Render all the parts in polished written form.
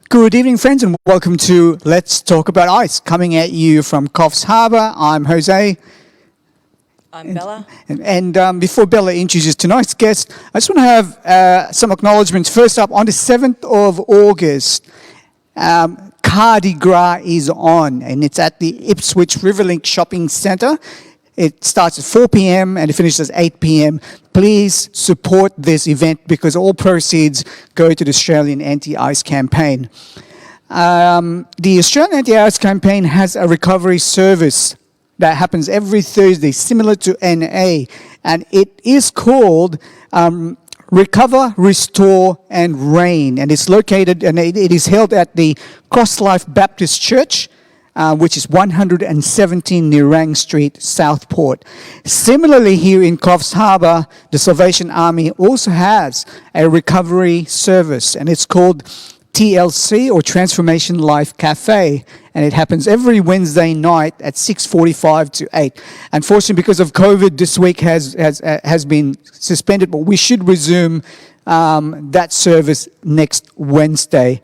Good evening, friends, and welcome to Let's Talk About Ice, coming at you from Coffs Harbour. I'm Jose. I'm Bella. And before Bella introduces tonight's guest, I just want to have some acknowledgements. First up, on the 7th of August, Cardi Gras is on, and it's at the Ipswich Riverlink Shopping Centre. It starts at 4 p.m. and it finishes at 8 p.m. Please support this event because all proceeds go to the Australian Anti-Ice campaign. The Australian Anti-Ice campaign has a recovery service that happens every Thursday, similar to NA, and it is called Recover, Restore and Reign, and it's located and it is held at the Cross Life Baptist Church, which is 117 Nerang Street, Southport. Similarly, here in Coffs Harbour, the Salvation Army also has a recovery service, and it's called TLC, or Transformation Life Cafe, and it happens every Wednesday night at 6:45 to 8. Unfortunately, because of COVID, this week has been suspended, but we should resume that service next Wednesday.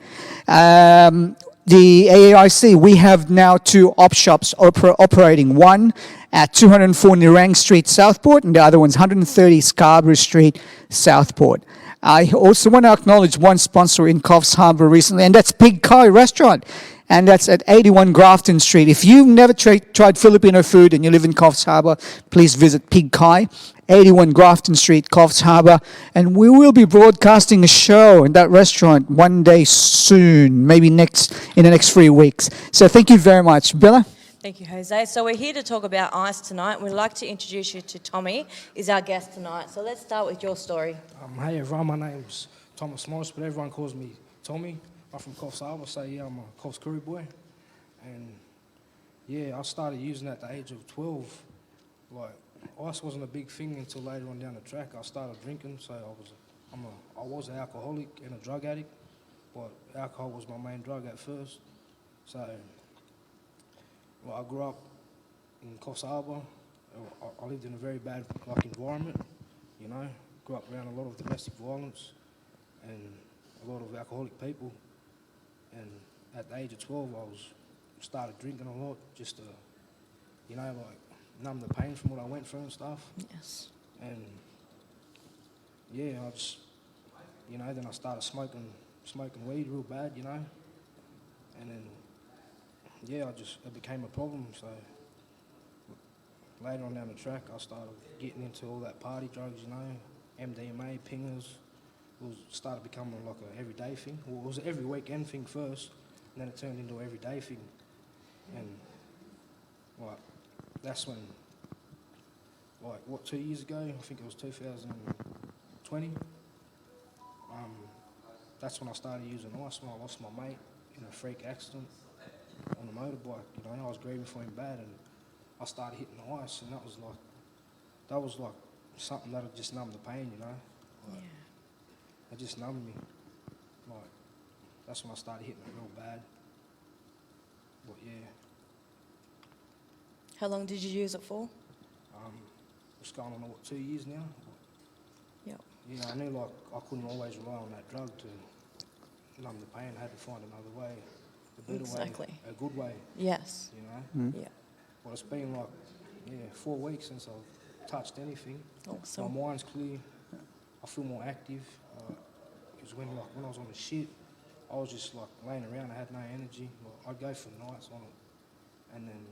The AAIC, we have now two op shops operating, one at 204 Nerang Street, Southport, and the other one's 130 Scarborough Street, Southport. I also want to acknowledge one sponsor in Coffs Harbour recently, and that's Pig Kai Restaurant, and that's at 81 Grafton Street. If you've never tried Filipino food and you live in Coffs Harbour, please visit Pig Kai, 81 Grafton Street, Coffs Harbour, and we will be broadcasting a show in that restaurant one day soon, maybe in the next 3 weeks. So thank you very much. Bella? Thank you, Jose. So we're here to talk about ice tonight. We'd like to introduce you to Tommy, is our guest tonight. So let's start with your story. Hey everyone, my name's Thomas Morris, but everyone calls me Tommy. I'm from Coffs Harbour, so yeah, I'm a Coffs Crew boy. And yeah, I started using it at the age of 12. Like, ice wasn't a big thing until later on down the track. I started drinking, so I was an alcoholic and a drug addict, but alcohol was my main drug at first. So I grew up in Coffs Harbour. I lived in a very bad environment, you know. Grew up around a lot of domestic violence and a lot of alcoholic people. And at the age of 12, I started drinking a lot just to, you know, numb the pain from what I went through and stuff. Yes. And yeah, I just, you know, then I started smoking weed real bad, you know. And then, yeah, it became a problem. So later on down the track, I started getting into all that party drugs, you know, MDMA, pingers. It started becoming like an everyday thing. Well, it was an every weekend thing first, and then it turned into an everyday thing. And that's when, 2 years ago, I think it was 2020, that's when I started using ice, when I lost my mate in a freak accident on a motorbike. You know, I was grieving for him bad, and I started hitting the ice, and that was like something that would just numb the pain, you know. It just numbed me. That's when I started hitting it real bad. But yeah. How long did you use it for? It's going on 2 years now. Yep. Yeah, I knew I couldn't always rely on that drug to numb the pain. I had to find another way, a better way, a good way. Yes. You know. Yeah. Well, it's been 4 weeks since I've touched anything. Awesome. My mind's clear. I feel more active. Because when I was on the shit, I was just laying around. I had no energy. I'd go for nights on it, and then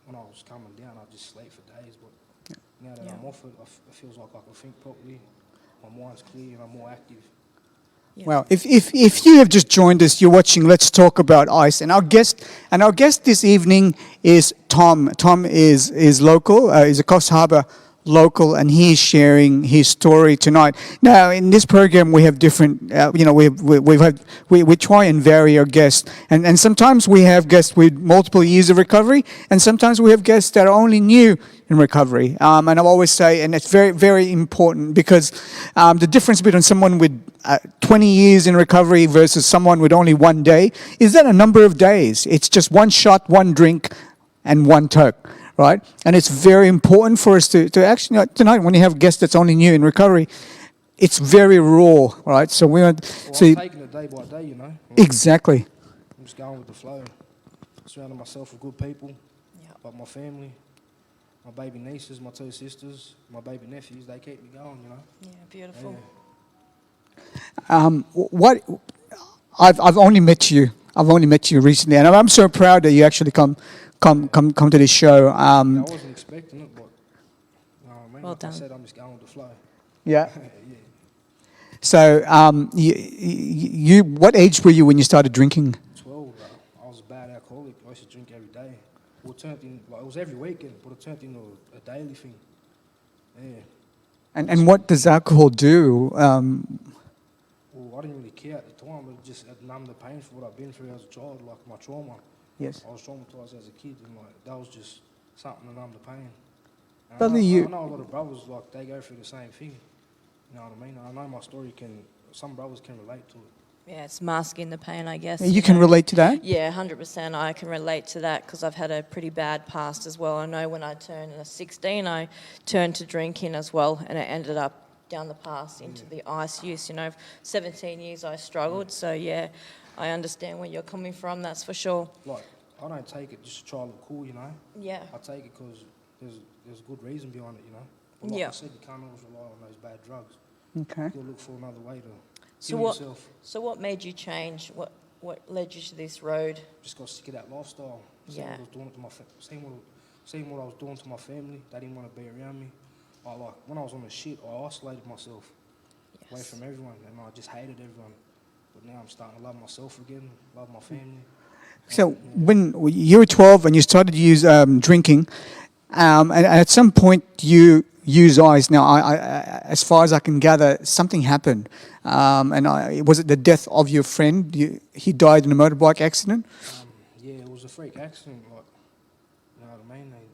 when I was coming down, I'd just sleep for days. But now that I'm off it, it feels like I can think properly. My mind's clear and I'm more active. Yeah. Well, if you have just joined us, you're watching Let's Talk About Ice, and our guest this evening is Tom. Tom is local. He's a Coffs Harbour local, and he's sharing his story tonight. Now, in this program, we have different, we try and vary our guests, and sometimes we have guests with multiple years of recovery, and sometimes we have guests that are only new in recovery. And I always say, and it's very, very important, because the difference between someone with 20 years in recovery versus someone with only 1 day is that a number of days. It's just one shot, one drink, and one toke. Right? And it's very important for us to actually, tonight when you have a guest that's only new in recovery, it's very raw, right? So we went. Well, So I'm taking it day by day, you know. exactly. I'm just going with the flow. Surrounding myself with good people, Yeah. like my family, my baby nieces, my 2 sisters, my baby nephews. They keep me going, you know. Yeah, beautiful. Yeah. What I've only met you. I've only met you recently, and I'm so proud that you actually come to this show. I wasn't expecting it, but you know what I mean. Well Like I done. said, I'm just going with the flow. Yeah. Yeah. So, you, what age were you when you started drinking? 12, bro. I was a bad alcoholic. I used to drink every day. Well, it turned in, like, it was every weekend, but it turned into a daily thing. Yeah. And what does alcohol do? Well, I didn't really care at the time. It just numbed the pain for what I've been through as a child, like my trauma. Yes. I was traumatized as a kid, and like that was just something to numb the pain. And Brother, I know a lot of brothers, like, they go through the same thing. You know what I mean? I know my story some brothers can relate to it. Yeah, it's masking the pain, I guess. You can know. relate to that? Yeah, 100%. I can relate to that because I've had a pretty bad past as well. I know when I turned 16, I turned to drinking as well, and it ended up down the path into the ice use. 17 years I struggled, so yeah, I understand where you're coming from, that's for sure. Like, I don't take it just to try to look cool, you know? Yeah. I take it because there's a good reason behind it, you know? But like Yeah. I said, you can't always rely on those bad drugs. Okay. You'll look for another way to So heal what? yourself. So what made you change? What led you to this road? Just got sick of that lifestyle. Seeing Yeah. what I was doing to seeing what I was doing to my family. They didn't want to be around me. Like when I was on the shit, I isolated myself away Yes. from everyone, and I just hated everyone. But now I'm starting to love myself again, love my family. So when you were 12 and you started to use drinking, and at some point you use ice. Now, as far as I can gather, something happened. Was it the death of your friend? He died in a motorbike accident? Yeah, it was a freak accident. Like, you know what I mean? They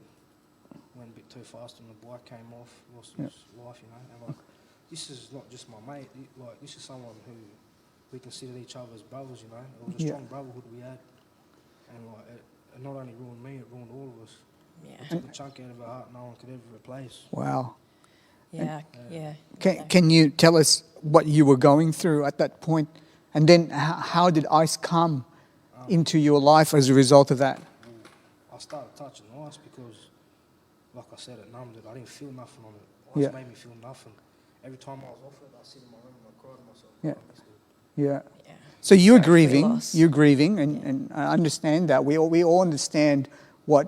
went a bit too fast, and the bike came off, lost his life. You know, and like, this is not just my mate. Like, this is someone who we considered each other as brothers. You know, it was a strong brotherhood we had, and like, it not only ruined me, it ruined all of us. Yeah. It took a chunk out of our heart no one could ever replace. Wow. Yeah. Yeah. Can you tell us what you were going through at that point? And then how did ice come into your life as a result of that? I started touching ice because, like I said, it numbed it. I didn't feel nothing on it. Ice made me feel nothing. Every time I was off it, I'd sit in my room and I'd cry to myself. Yeah. I missed it. Yeah. Yeah. So you're Sorry for your grieving. loss. You're grieving, and I understand that. We all understand what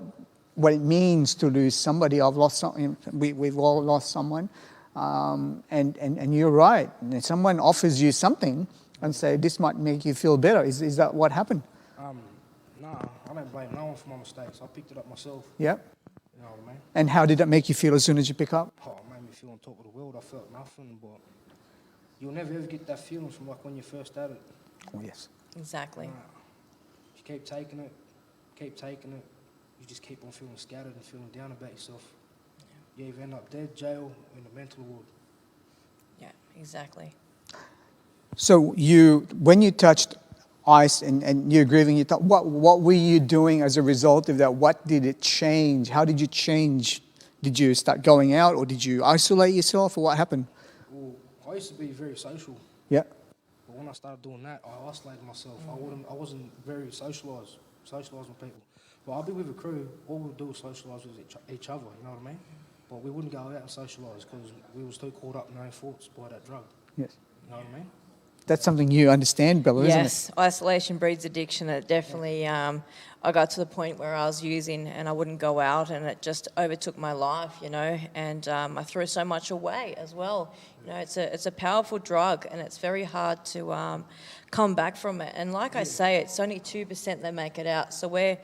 it means to lose somebody. I've lost some. We've all lost someone, and you're right. And if someone offers you something and say this might make you feel better, is that what happened? Nah, I don't blame no one for my mistakes. I picked it up myself. Yeah. You know what I mean? And how did that make you feel as soon as you pick up? Oh, it made me feel on top of the world. I felt nothing, but you'll never ever get that feeling from like when you first had it. Oh yes. Exactly. If you keep taking it, you just keep on feeling scattered and feeling down about yourself. You either end up dead, jail, or in a mental ward. Yeah. Exactly. So when you touched ice and you're grieving, what were you doing as a result of that? What did it change? How did you change? Did you start going out, or did you isolate yourself, or what happened? Well, I used to be very social, Yeah. but when I started doing that, I isolated myself. I wasn't very socialised with people. But I'd be with a crew, all we'd do was socialise with each other, you know what I mean? But we wouldn't go out and socialise because we was too caught up in our own thoughts by that drug, Yes. you know what I mean? That's something you understand, Bella, isn't it? Yes, isolation breeds addiction. It definitely, I got to the point where I was using and I wouldn't go out, and it just overtook my life, and I threw so much away as well. It's a powerful drug, and it's very hard to come back from it. And like I say, it's only 2% that make it out. So we're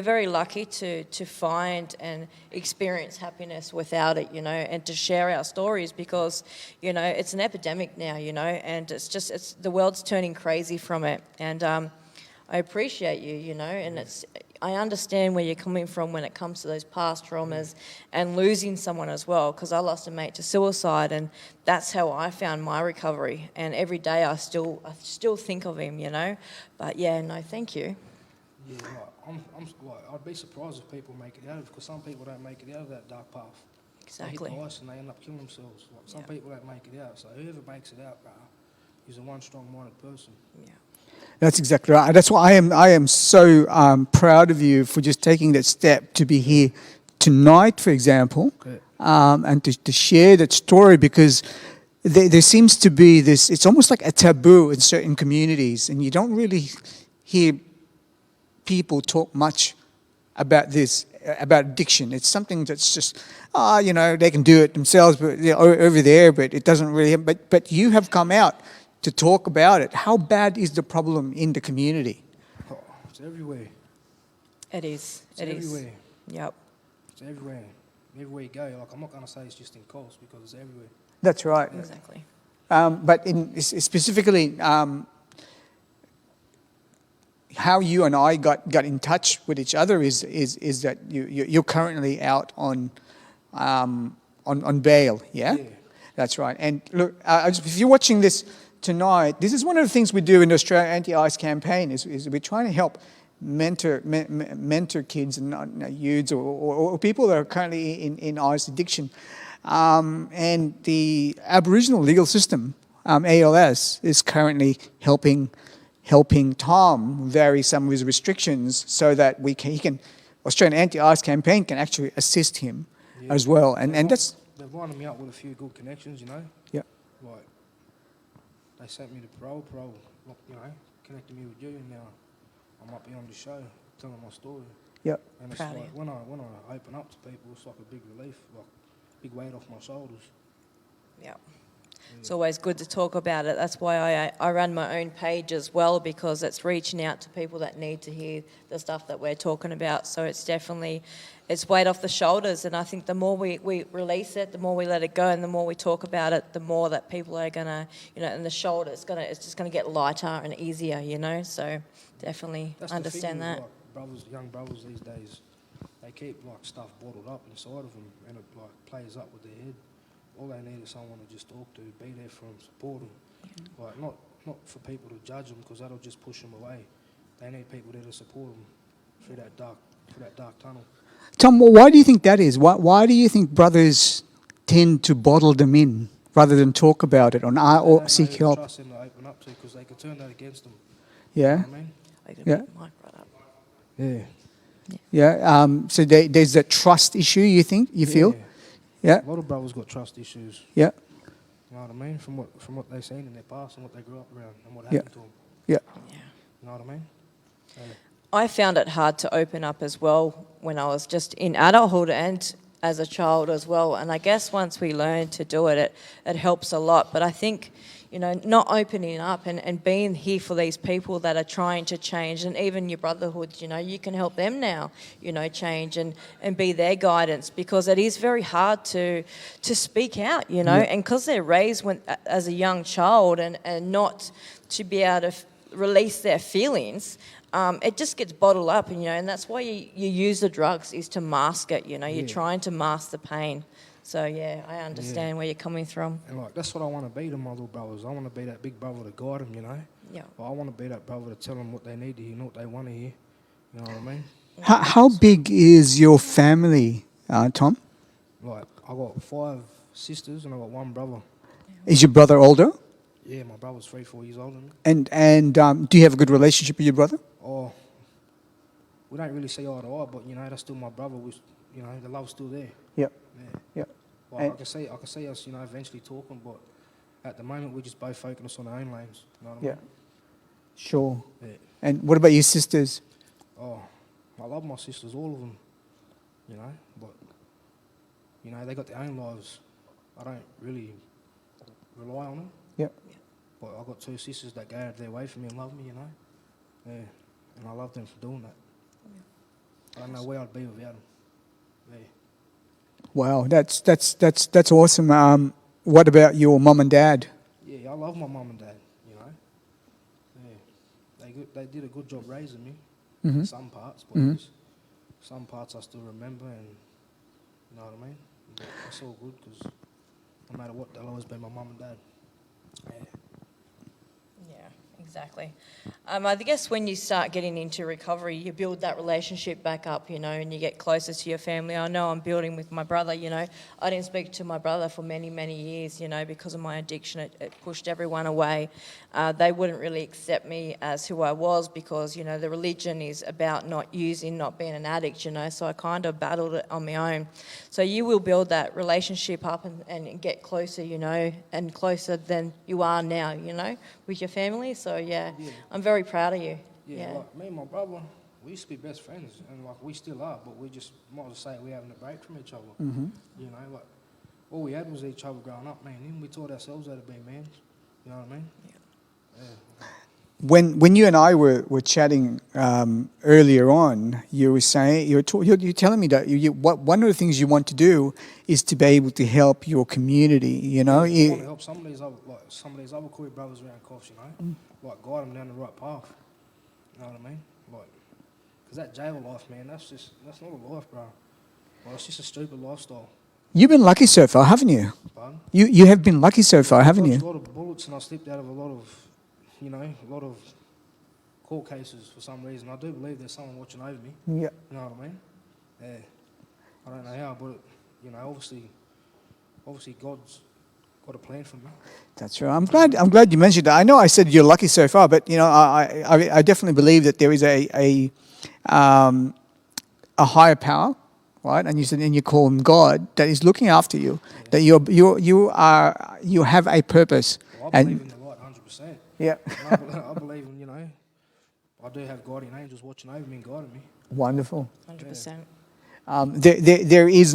very lucky to find and experience happiness without it, and to share our stories because, it's an epidemic now, and it's the world's turning crazy from it. And I appreciate you, and I understand where you're coming from when it comes to those past traumas and losing someone as well, because I lost a mate to suicide, and that's how I found my recovery. And every day I still think of him, But yeah, no, thank you. Yeah, like, I'd be surprised if people make it out of it because some people don't make it out of that dark path. Exactly. They hit the ice and they end up killing themselves. Like some Yeah. people don't make it out. So whoever makes it out, bro, is a one strong-minded person. Yeah. That's exactly right. That's why I am so proud of you for just taking that step to be here tonight, for example, Yeah. and to share that story, because there seems to be this, it's almost like a taboo in certain communities, and you don't really hear people talk much about this, about addiction. It's something that's just, they can do it themselves, but over there, but it doesn't really. But you have come out to talk about it. How bad is the problem in the community? Oh, it's everywhere. It is. It's It is. everywhere. Yep. It's everywhere. Everywhere you go. Like, I'm not going to say it's just in Coles because it's everywhere. That's right. Exactly. But specifically, how you and I got in touch with each other is that you're currently out on bail. Yeah? Yeah. That's right. And look, if you're watching this tonight, this is one of the things we do in the Australia Anti-ICE campaign. Is we're trying to help mentor kids and youths or people that are currently in ICE addiction. And the Aboriginal legal system, ALS, is currently helping Tom vary some of his restrictions so that Australian Anti-ICE campaign can actually assist him as well. And that's They've lined me up with a few good connections, you know. yeah. Like, they sent me to parole, you know, connected me with you, and now I'm up here on the show telling my story. Yeah. And it's Proud of like, you. when I open up to people, it's like a big relief, like big weight off my shoulders. Yeah. It's always good to talk about it. That's why I run my own page as well, because it's reaching out to people that need to hear the stuff that we're talking about. So it's definitely, it's weight off the shoulders. And I think the more we release it, the more we let it go, and the more we talk about it, the more that people are going to, and the shoulder, it's just going to get lighter and easier, So definitely That's understand the thing that. with, like, young brothers these days, they keep like stuff bottled up inside of them, and it like plays up with their head. All they need is someone to just talk to, be there for them, support them. Like, not for people to judge them, because that'll just push them away. They need people there to support them through that dark tunnel. Tom, why do you think that is? Why do you think brothers tend to bottle them in rather than talk about it or seek They help? don't trust them to open up to, because they can turn that against them. Yeah. You know what I mean? I can Yeah. pick the mic right up. Yeah. Yeah. So there's that trust issue. You think? You feel? Yeah. A lot of brothers got trust issues. Yeah. You know what I mean? From what they've seen in their past and what they grew up around and what Yeah. happened to them. Yeah. Yeah. You know what I mean? Yeah. I found it hard to open up as well when I was just in adulthood and as a child as well. And I guess once we learn to do it, it helps a lot. But I think, not opening up and being here for these people that are trying to change, and even your brotherhood, you can help them now, change and be their guidance, because it is very hard to speak out, and because they're raised as a young child and not to be able to release their feelings, it just gets bottled up, and that's why you use the drugs, is to mask it, You're trying to mask the pain. So, yeah, I understand where you're coming from. And like, that's what I want to be to my little brothers. I want to be that big brother to guide them, Yeah. Like, I want to be that brother to tell them what they need to hear, not what they want to hear. You know what I mean? How big is your family, Tom? Like, I got 5 sisters and I got 1 brother. Is your brother older? Yeah, my brother's 3-4 years older than me. And do you have a good relationship with your brother? Oh, we don't really see eye to eye, but that's still my brother. The love's still there. Yep. Yeah. Yep. Like, And- I can see us, eventually talking, but at the moment we're just both focused on our own lanes. You know what I Yeah. mean? Sure. Yeah. And what about your sisters? Oh, I love my sisters, all of them. But they got their own lives. I don't really rely on them. Yep. But I got 2 sisters that go out of their way for me and love me. Yeah, and I love them for doing that. I don't know where I'd be without them. Yeah. Wow, that's awesome. What about your mum and dad? Yeah, I love my mum and dad, Yeah. They did a good job raising me in some parts, but there's some parts I still remember, and you know what I mean? But it's all good, because no matter what, they'll always be my mum and dad. Yeah. Yeah, Exactly. I guess when you start getting into recovery, you build that relationship back up, you know, and you get closer to your family. I know I'm building with my brother, you know. I didn't speak to my brother for many, many years, you know, because of my addiction. It pushed everyone away. They wouldn't really accept me as who I was because, you know, the religion is about not using, not being an addict, you know, so I kind of battled it on my own. So you will build that relationship up and get closer, you know, and closer than you are now, you know, with your family. So, yeah. I'm very proud of you. Yeah, like me and my brother, we used to be best friends, and like we still are, but we just might as well say we're having a break from each other. Mm-hmm. You know, like all we had was each other growing up, man. And we taught ourselves how to be men. You know what I mean? Yeah. When you and I were chatting earlier on, you were saying you're telling me that one of the things you want to do is to be able to help your community. You know, I want to help some of these other Koori brothers around Coffs, you know, like guide them down the right path. You know what I mean? Like, because that jail life, man, that's not a life, bro. Well, it's just a stupid lifestyle. You've been lucky so far, haven't you? Pardon? You have been lucky so far, haven't you? A lot of bullets, and I slipped out of a lot of court cases for some reason. I do believe there's someone watching over me. Yeah. You know what I mean? Yeah. I don't know how, but you know, obviously God's got a plan for me. That's right. I'm glad you mentioned that. I know I said you're lucky so far, but you know, I definitely believe that there is a higher power, right? And you call him God, that is looking after you. Yeah. That you have a purpose. Well, I believe in the light 100%. Yeah. I believe in, you know, I do have guardian angels watching over me and guiding me. Wonderful. 100%. There is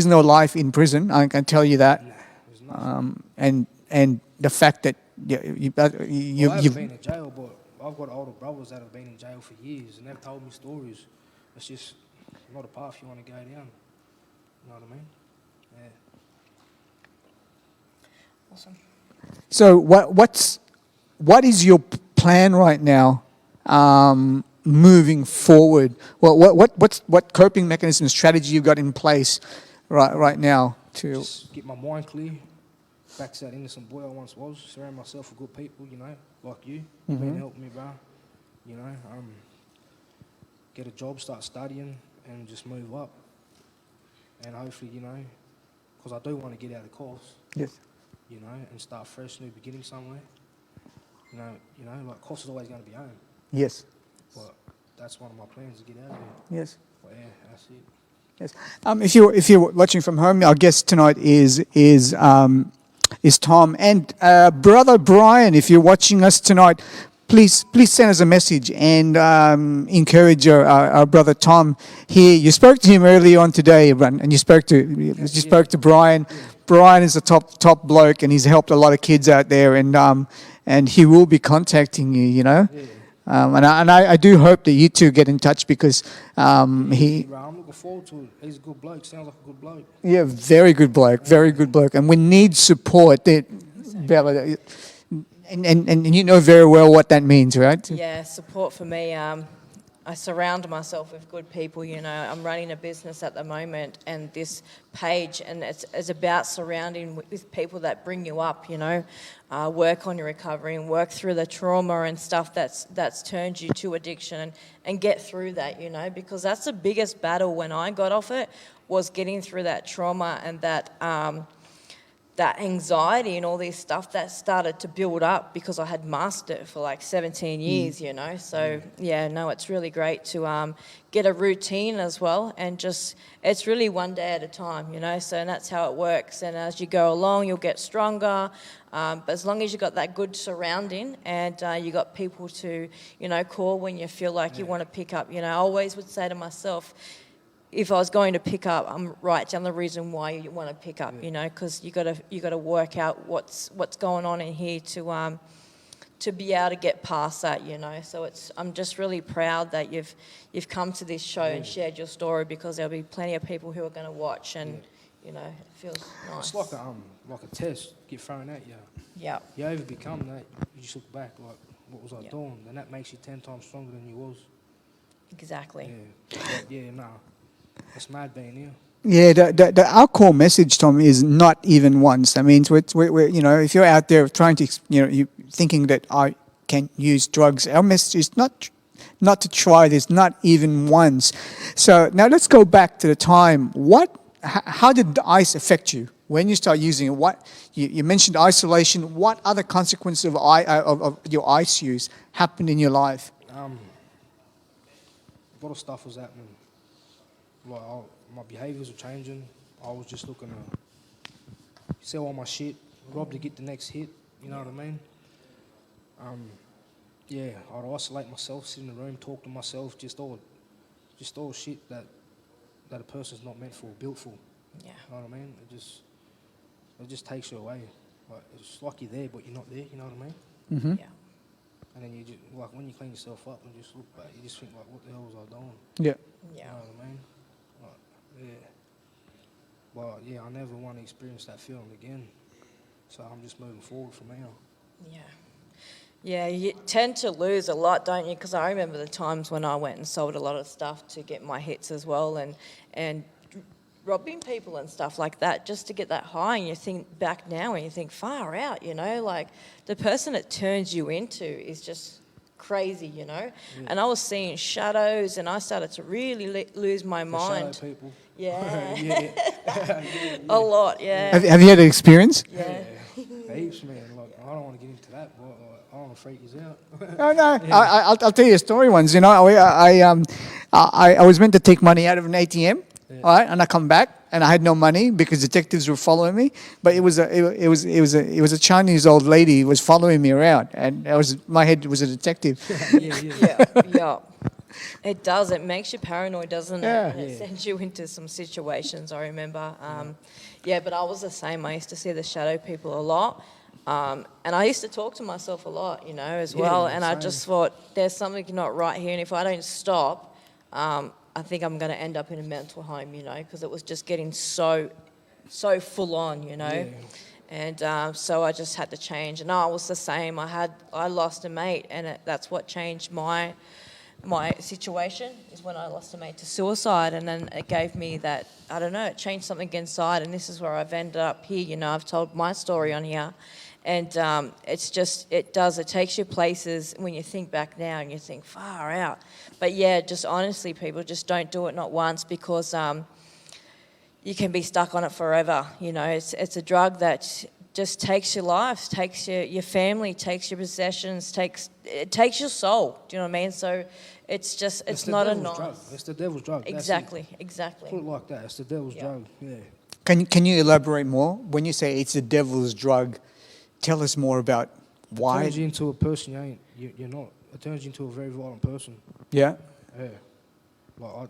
no life in prison. I can tell you that. Nah, there's nothing. And the fact that I haven't you've been in jail, but I've got older brothers that have been in jail for years, and they've told me stories. It's just not a path you want to go down. You know what I mean? Yeah. Awesome. So what is your plan right now, moving forward? What coping mechanism strategy you've got in place right now to Just get my mind clear, back to that innocent boy I once was, surround myself with good people, you know, like you. You've been helping me, bro. You know, get a job, start studying, and just move up. And hopefully, you know, because I do want to get out of the course, yes. you know, and start fresh, new beginning somewhere. You know, like course is always going to be home, Yes. but that's one of my plans to get out of here. Yes. But yeah, that's it. Yes. If you're watching from home, our guest tonight is Tom and brother Brian. If you're watching us tonight, please send us a message and encourage our brother Tom here. You spoke to him earlier on today, and you spoke to Brian. Brian is a top bloke, and he's helped a lot of kids out there, and he will be contacting you. You know. Yeah. And I do hope that you two get in touch because he. I'm looking forward to it. He's a good bloke. Sounds like a good bloke. Yeah, very good bloke, and we need support. Bella, and you know very well what that means, right? Yeah, support for me. I surround myself with good people, you know. I'm running a business at the moment, and this page, and it's about surrounding with people that bring you up, you know. Work on your recovery and work through the trauma and stuff that's turned you to addiction and get through that, you know, because that's the biggest battle when I got off it, was getting through that trauma and that anxiety and all this stuff that started to build up because I had mastered it for like 17 years, you know. So, yeah, no, it's really great to get a routine as well, and just, it's really one day at a time, you know. So, and that's how it works. And as you go along, you'll get stronger. But as long as you've got that good surrounding and you got people to, you know, call when you feel like you want to pick up, you know, I always would say to myself, if I was going to pick up, I'm write down the reason why you want to pick up, you know, because you got to work out what's going on in here to be able to get past that, you know. So I'm just really proud that you've come to this show and shared your story, because there'll be plenty of people who are going to watch, and you know, it feels nice. It's like a test get thrown at you. Yeah. You overcome that. You just look back like, what was I doing? And that makes you 10 times stronger than you was. Exactly. Yeah. But yeah, no. It's mad being here. Yeah, our core message, Tom, is not even once. I mean, we're you know, if you're out there trying to, you know, you thinking that can use drugs. Our message is not to try this, not even once. So now let's go back to the time. How did the ice affect you when you start using it? What you mentioned isolation. What other consequences of your ice use happened in your life? A lot of stuff was happening. Like my behaviours were changing. I was just looking to sell all my shit, rob to get the next hit. You know what I mean? Yeah, I'd isolate myself, sit in the room, talk to myself, just all shit that a person's not meant for, built for. Yeah. You know what I mean? It just takes you away. Like it's like you're there, but you're not there. You know what I mean? Mm-hmm. Yeah. And then you just like when you clean yourself up and just look back, you just think like, what the hell was I doing? Yeah. You Yeah. know what I mean? Like, yeah. Well, yeah, I never want to experience that feeling again. So I'm just moving forward from now. Yeah. Yeah, you tend to lose a lot, don't you? Because I remember the times when I went and sold a lot of stuff to get my hits as well, and robbing people and stuff like that just to get that high. And you think back now and you think, far out, you know, like the person it turns you into is just crazy, you know. Yeah. And I was seeing shadows, and I started to really lose my The mind. shadow people. Yeah, Yeah. a lot. Yeah, Have you had an experience? yeah. Heaps, man. Like, I don't want to get into that, but like, I don't want to freak you out. No. I'll tell you a story once. You know, I was meant to take money out of an ATM, Yeah. all right, and I come back and I had no money because detectives were following me. But it was a Chinese old lady who was following me around, and my head was a detective. Yeah. Yeah, yeah. It does. It makes you paranoid, doesn't it? Yeah. And it sends you into some situations, I remember. Yeah, but I was the same. I used to see the shadow people a lot. And I used to talk to myself a lot, you know, as Yeah, well. And I same. just thought, there's something not right here. And if I don't stop, I think I'm going to end up in a mental home, you know, because it was just getting so full on, you know. Yeah. And so I just had to change. And I was the same. I lost a mate, and that's what changed my situation, is when I lost a mate to suicide. And then it gave me that, I don't know, it changed something inside. And this is where I've ended up here, you know. I've told my story on here. And it's just, it takes you places when you think back now and you think, far out. But yeah, just honestly, people, just don't do it, not once, because you can be stuck on it forever. You know, it's a drug that just takes your life, takes your family, takes your possessions, it takes your soul. Do you know what I mean? So it's just, it's the not a devil's drug. nice. It's the devil's drug. That's it. Exactly. Put it like that. It's the devil's Yeah. drug. Yeah. Can you elaborate more? When you say it's the devil's drug, tell us more about It why. turns you into a person you're not. It turns you into a very violent person. Yeah. Yeah. Like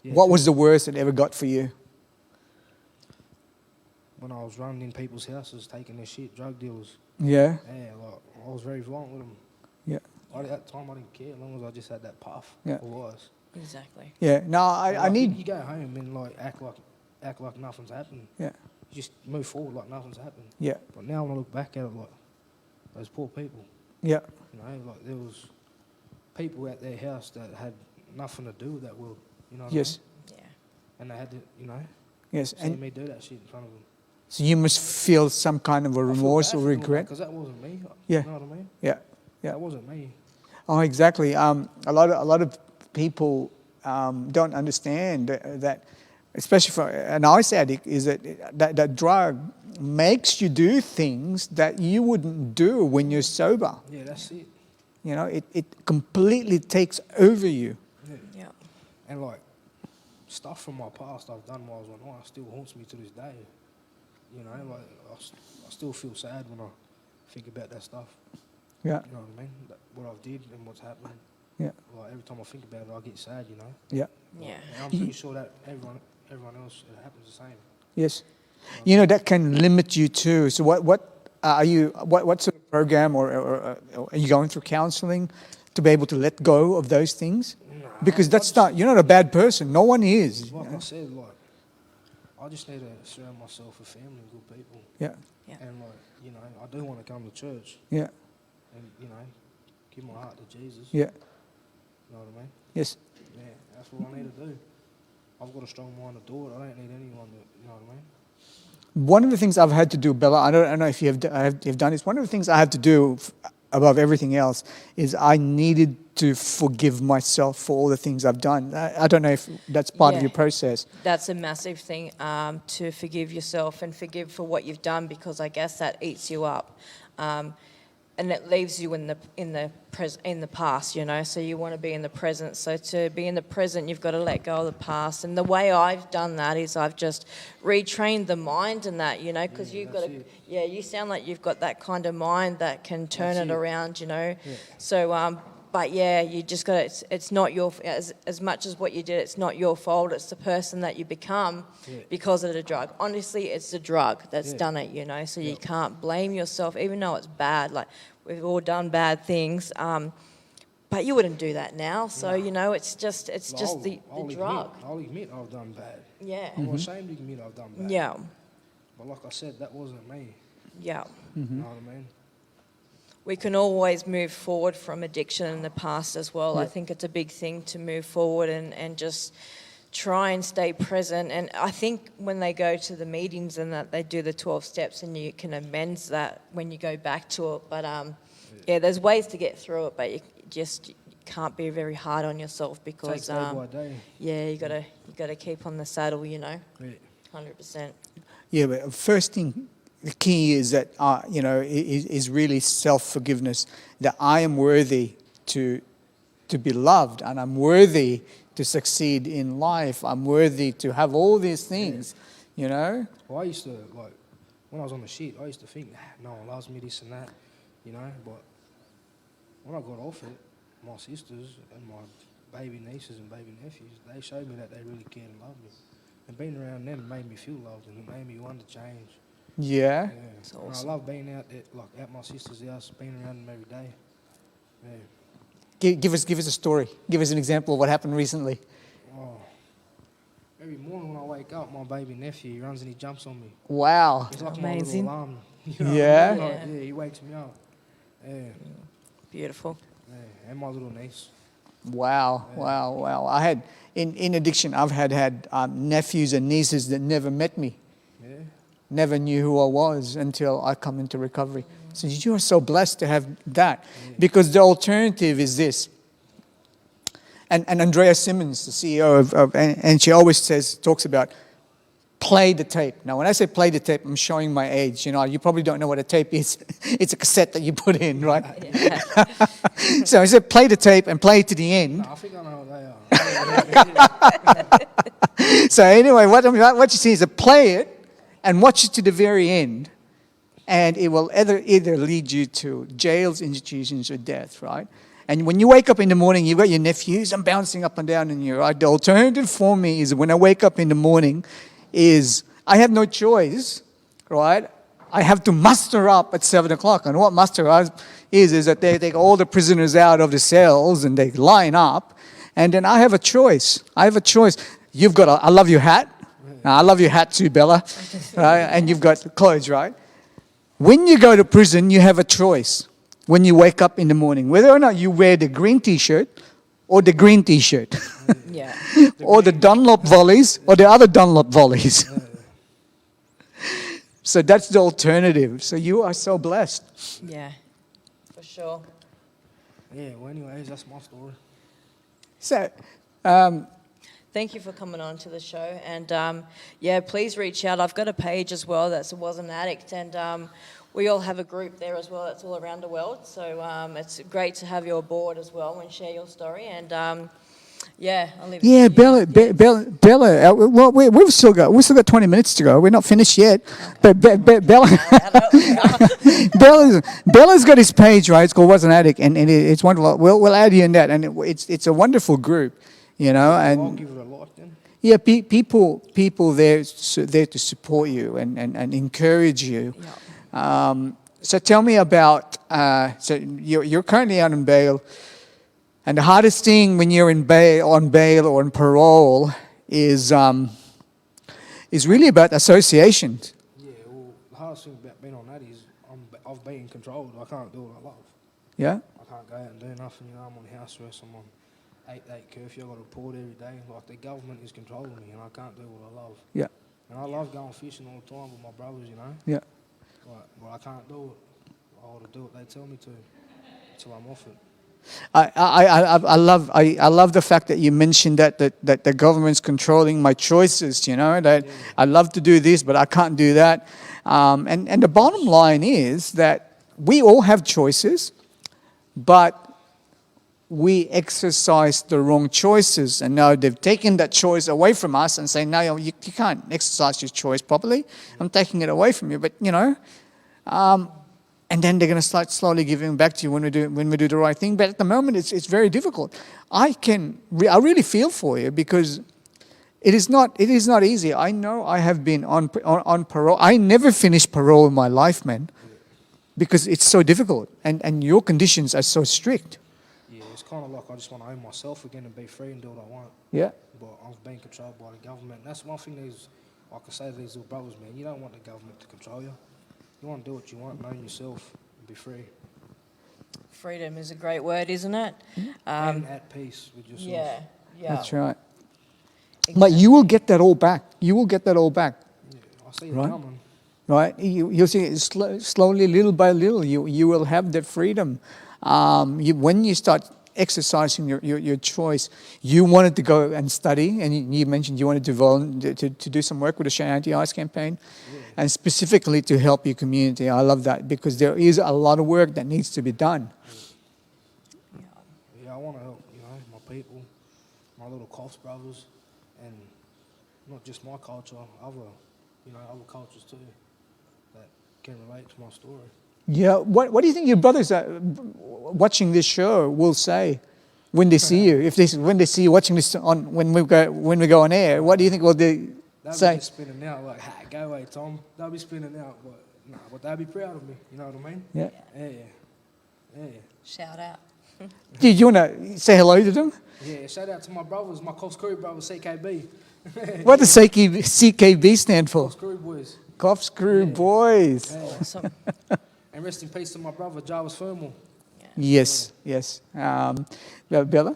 What was the worst it ever got for you? when I was running in people's houses, taking their shit, drug dealers. Yeah. Yeah, like I was very violent with them. Yeah. At that time, I didn't care as long as I just had that puff. Yeah. It was. Exactly. Yeah. No, I Like, need. You go home and like act like nothing's happened. Yeah. You just move forward like nothing's happened. Yeah. But now when I look back at it, like those poor people, Yeah. you know, like there was people at their house that had nothing to do with that world. You know what Yes. I mean? Yeah. And they had to, you know, Yes. see And me do that shit in front of them. so you must feel some kind of a remorse or regret. Because that wasn't me. Yeah. You know what I mean? Yeah. Yeah. That wasn't me. Oh, exactly. A lot of people don't understand that, especially for an ice addict, is that drug makes you do things that you wouldn't do when you're sober. Yeah, that's it. You know, it completely takes over you. Yeah. Yeah. And like stuff from my past I've done while I was on ice still haunts me to this day. You know, like I still feel sad when I think about that stuff. Yeah. You know what I mean? What I did and what's happening. Yeah. Like every time I think about it, I get sad. You know. Yeah. Yeah. And I'm pretty sure that everyone else it happens the same. Yes. You know, that can limit you too. So what are you? What sort of program or are you going through counselling to be able to let go of those things? Nah, Because I that's not. You're not a bad person. No one is. Like I said, like I just need to surround myself with family and good people. Yeah. Yeah. And like you know, I do want to come to church Yeah. and you know, give my heart to Jesus. Yeah. You know what I mean? Yes. Yeah, that's what I need to do. I've got a strong mind to do it. I don't need anyone to, you know what I mean? One of the things I've had to do, Bella, I don't know if you've done this. One of the things I have to do above everything else is I needed to forgive myself for all the things I've done. I don't know if that's part of Yeah. your process. That's a massive thing, to forgive yourself and forgive for what you've done, because I guess that eats you up, and it leaves you in the past. You know, so you want to be in the present. So to be in the present, you've got to let go of the past. And the way I've done that is I've just retrained the mind and that. You know, because you've got to. Yeah, you sound like you've got that kind of mind that can turn That's it it. around. You know, Yeah. so. But yeah, you just got to, it's not your, as much as what you did, it's not your fault. It's the person that you become because of the drug. Honestly, it's the drug that's done it, you know, so you can't blame yourself, even though it's bad. Like, we've all done bad things, but you wouldn't do that now. So, you know, it's just the drug. I'll admit I've done bad. Yeah. I'm ashamed to admit I've done bad. Yeah. But like I said, that wasn't me. Yeah. You know what I mean? We can always move forward from addiction in the past as well. I think it's a big thing to move forward and just try and stay present. And I think when they go to the meetings and that they do the 12 steps and you can amend that when you go back to it. But yeah, there's ways to get through it, but you can't be very hard on yourself because Take day by day. yeah, you gotta keep on the saddle, you know, Yeah. 100%. Yeah, but first thing, the key is that, you know, is really self-forgiveness, that I am worthy to be loved and I'm worthy to succeed in life. I'm worthy to have all these things, you know? Well, I used to, like, when I was on the shit, I used to think, no one loves me, this and that, you know? But when I got off it, my sisters and my baby nieces and baby nephews, they showed me that they really cared and loved me. And being around them made me feel loved and it made me want to change. Yeah. Yeah. It's And I awesome. love being out there, like at my sister's house, being around them every day. Yeah. Give us a story. Give us an example of what happened recently. Oh. Every morning when I wake up, my baby nephew he runs and he jumps on me. Wow. It's like Amazing. my little alarm. You know what I Yeah? mean? Like, Yeah. yeah, he wakes me up. Yeah. Beautiful. Yeah. And my little niece. Wow. Wow. I had, in addiction, I've had nephews and nieces that never met me. Yeah. Never knew who I was until I come into recovery. So you are so blessed to have that, because the alternative is this. And Andrea Simmons, the CEO and she always talks about play the tape. Now, when I say play the tape, I'm showing my age. You know, you probably don't know what a tape is. It's a cassette that you put in, right? Yeah. So I said play the tape and play it to the end. No, I think I know what they are. So anyway, what you see is a play it and watch it to the very end, and it will either lead you to jails, institutions, or death, right? And when you wake up in the morning, you've got your nephews, I'm bouncing up and down in your right. The alternative for me is when I wake up in the morning is I have no choice, right? I have to muster up at 7 o'clock. And what muster up is that they take all the prisoners out of the cells and they line up. And then I have a choice. You've got I love your hat. I love your hat too, Bella. Right? And you've got clothes, right? When you go to prison, you have a choice when you wake up in the morning, whether or not you wear the green T-shirt or the green T-shirt, Yeah. or the Dunlop volleys or the other Dunlop volleys. So that's the alternative. So you are so blessed. Yeah. For sure. Yeah, well, anyways, that's my story. So, Thank you for coming on to the show. And yeah, please reach out. I've got a page as well that's Was an Addict. And we all have a group there as well that's all around the world. So it's great to have you aboard as well and share your story. And yeah, I'll leave it yeah, to you. Bella. Well, we've still got 20 minutes to go. We're not finished yet. But Bella, Bella's got his page, right? It's called Was an Addict, and it's wonderful. We'll add you in that, and it's a wonderful group, you know. I'll And give it a like then. yeah, people there to support you and encourage you. Yeah. So tell me about. So you're currently out on bail. And the hardest thing when you're on bail or on parole is really about associations. Yeah, well, the hardest thing about being on that is I've been controlled. I can't do what I love. Yeah? I can't go out and do nothing. You know, I'm on house arrest. I'm on 8 curfew. I got to report every day. Like the government is controlling me, and I can't do what I love. Yeah. And I love going fishing all the time with my brothers. You know, Yeah. but I can't do it. I ought to do what they tell me to. till I'm off it. I love the fact that you mentioned that the government's controlling my choices. You know that I love to do this, but I can't do that. And the bottom line is that we all have choices, but we exercise the wrong choices, and now they've taken that choice away from us and saying, no, you can't exercise your choice properly. I'm taking it away from you. But and then they're going to start slowly giving back to you when we do the right thing. But at the moment, it's very difficult. I really feel for you because it is not easy. I know I have been on parole. I never finished parole in my life, man, because it's so difficult and your conditions are so strict. Yeah, it's kind of like I just want to own myself again and be free and do what I want. Yeah. But I'm being controlled by the government. And that's one thing I can say to these little brothers, man. You don't want the government to control you. You want to do what you want, own yourself, and be free. Freedom is a great word, isn't it? And at peace with yourself. Yeah. That's right. But you will get that all back. You will get that all back. Yeah, I see it Right. coming. Right? You'll see it slowly, little by little, you will have that freedom. When you start exercising your choice, you wanted to go and study, and you mentioned you wanted to do some work with the Australian Anti-ICE campaign, and specifically to help your community. I love that because there is a lot of work that needs to be done. Yeah, I want to help, my people, my little Coffs brothers, and not just my culture, other cultures too, that can relate to my story. Yeah. What do you think your brothers watching this show will say when they see you? When they see you watching this when we go on air, what do you think will they They'll say? be just spinning out like, "Ha, go away, Tom." They'll be spinning out, but they'll be proud of me. You know what I mean? Yeah. Yeah. Shout out. Do you want to say hello to them? Yeah. Shout out to my brothers, my Coffs Crew brothers, CKB. What does CKB stand for? Coffs Crew boys. Coffs Crew Boys. Yeah. Awesome. And rest in peace to my brother Jarvis Fermal. Yes. Bella?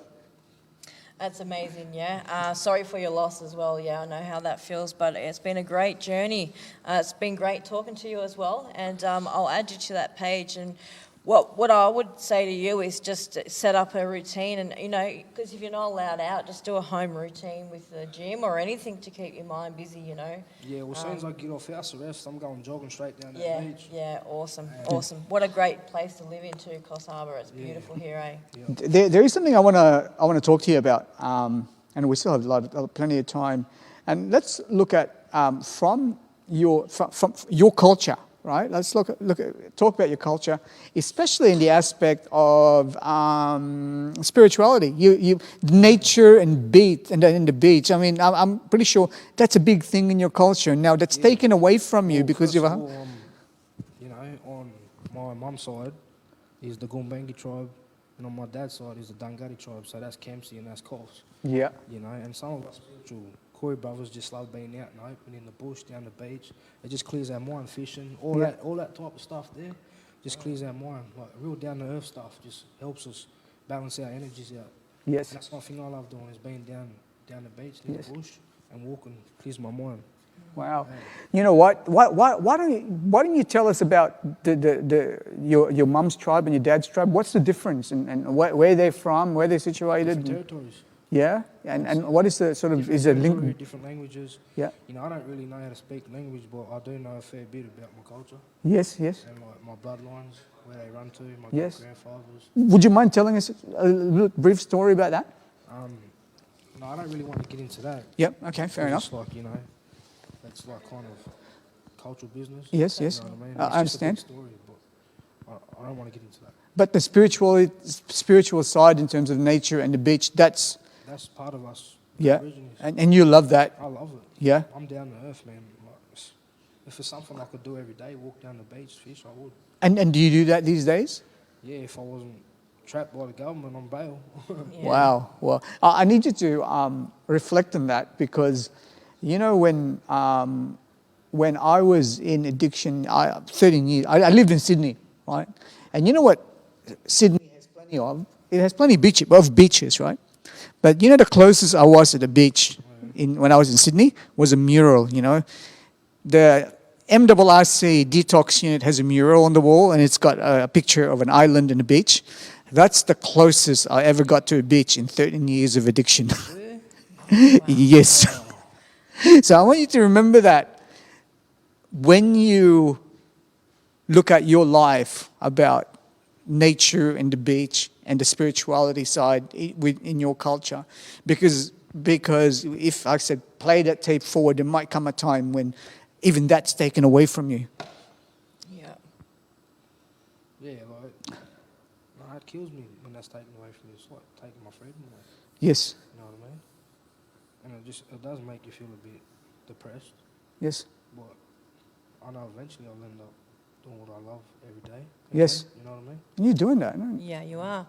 That's amazing, yeah. Sorry for your loss as well, yeah, I know how that feels, but it's been a great journey. It's been great talking to you as well, and I'll add you to that page. And what I would say to you is just set up a routine, and because if you're not allowed out, just do a home routine with the gym or anything to keep your mind busy, Yeah, well, as soon as I get off house arrest, I'm going jogging straight down that beach. Yeah, awesome. What a great place to live in too, Coffs Harbour. It's beautiful here, eh? There is something I want to talk to you about, and we still have plenty of time. And let's look at from your culture, right? Let's talk about your culture, especially in the aspect of spirituality. Nature and the beach. I mean, I'm pretty sure that's a big thing in your culture. Now that's taken away from you because you've. On my mum's side is the Gumbaynggirr tribe, and on my dad's side is the Dunghutti tribe. So that's Kempsey and that's Coffs. Yeah. And some of us spiritual Corey brothers just love being out and open in the bush, down the beach. It just clears our mind, fishing, all that type of stuff there. Just clears our mind, like real down to earth stuff. Just helps us balance our energies out. Yes. And that's one thing I love doing is being down the beach, in the bush, and walking. Clears my mind. Wow. You know what? Why don't you tell us about your mum's tribe and your dad's tribe? What's the difference and where they're from, where they're situated? Different territories. Yeah, and what is the sort of is it link? Different languages. Yeah. I don't really know how to speak language, but I do know a fair bit about my culture Yes. and like my bloodlines, where they run to, my grandfathers. Would you mind telling us a little brief story about that? No, I don't really want to get into that. Yep. Okay. Fair enough. It's like that's like kind of cultural business. Yes. You know what I mean? I It's understand. just a big story, but I don't want to get into that. But the spiritual side in terms of nature and the beach, that's part of us. yeah, Aborigines. and you love that. I love it. Yeah. I'm down to earth, man. Like, if it's something I could do every day, walk down the beach, fish, I would. And do you do that these days? Yeah, if I wasn't trapped by the government on bail. Yeah. Wow. Well, I need you to reflect on that because, when I was in addiction, 13 years, I lived in Sydney, right? And you know what Sydney has plenty of? It has plenty of beaches, right? But the closest I was to the beach when I was in Sydney was a mural, The MRRC detox unit has a mural on the wall and it's got a picture of an island and a beach. That's the closest I ever got to a beach in 13 years of addiction. Yeah. Yes. So I want you to remember that when you look at your life about nature and the beach and the spirituality side in your culture, because if I said play that tape forward, there might come a time when even that's taken away from you. Yeah. Yeah, like, no, it kills me when that's taken away from me. It's like taking my freedom away. Yes. You know what I mean? And it does make you feel a bit depressed. Yes. But I know eventually I'll end up doing what I love every day. Yes. You know what I mean? You're doing that, no? Yeah, you are.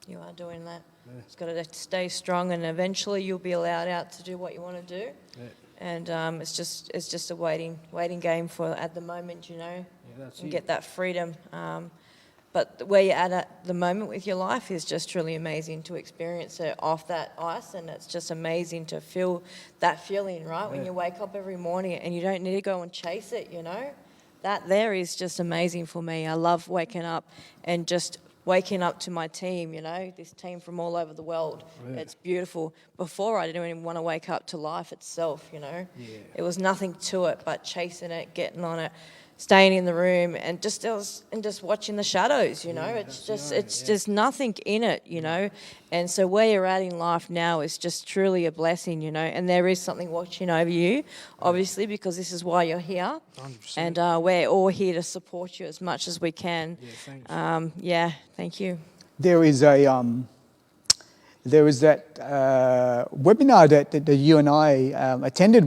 You are doing that. Yeah. It's got to stay strong, and eventually you'll be allowed out to do what you want to do. Yeah. And it's just a waiting game for at the moment, you know, Yeah, that's and it. get that freedom. But where you're at the moment with your life is just truly amazing to experience it off that ice, and it's just amazing to feel that feeling, right? When Yeah. you wake up every morning and you don't need to go and chase it, you know? That there is just amazing for me. I love waking up and just waking up to my team, you know, this team from all over the world. Yeah. It's beautiful. Before, I didn't even want to wake up to life itself, you know. Yeah. It was nothing to it but chasing it, getting on it, staying in the room and just watching the shadows, you know. Yeah, It's that's just right, it's yeah. just nothing in it, you know. And so where you're at in life now is just truly a blessing, you know. And there is something watching over you, obviously, because this is why you're here. 100%. And we're all here to support you as much as we can. Yeah, thanks. Yeah, thank you. There is that webinar that you and I attended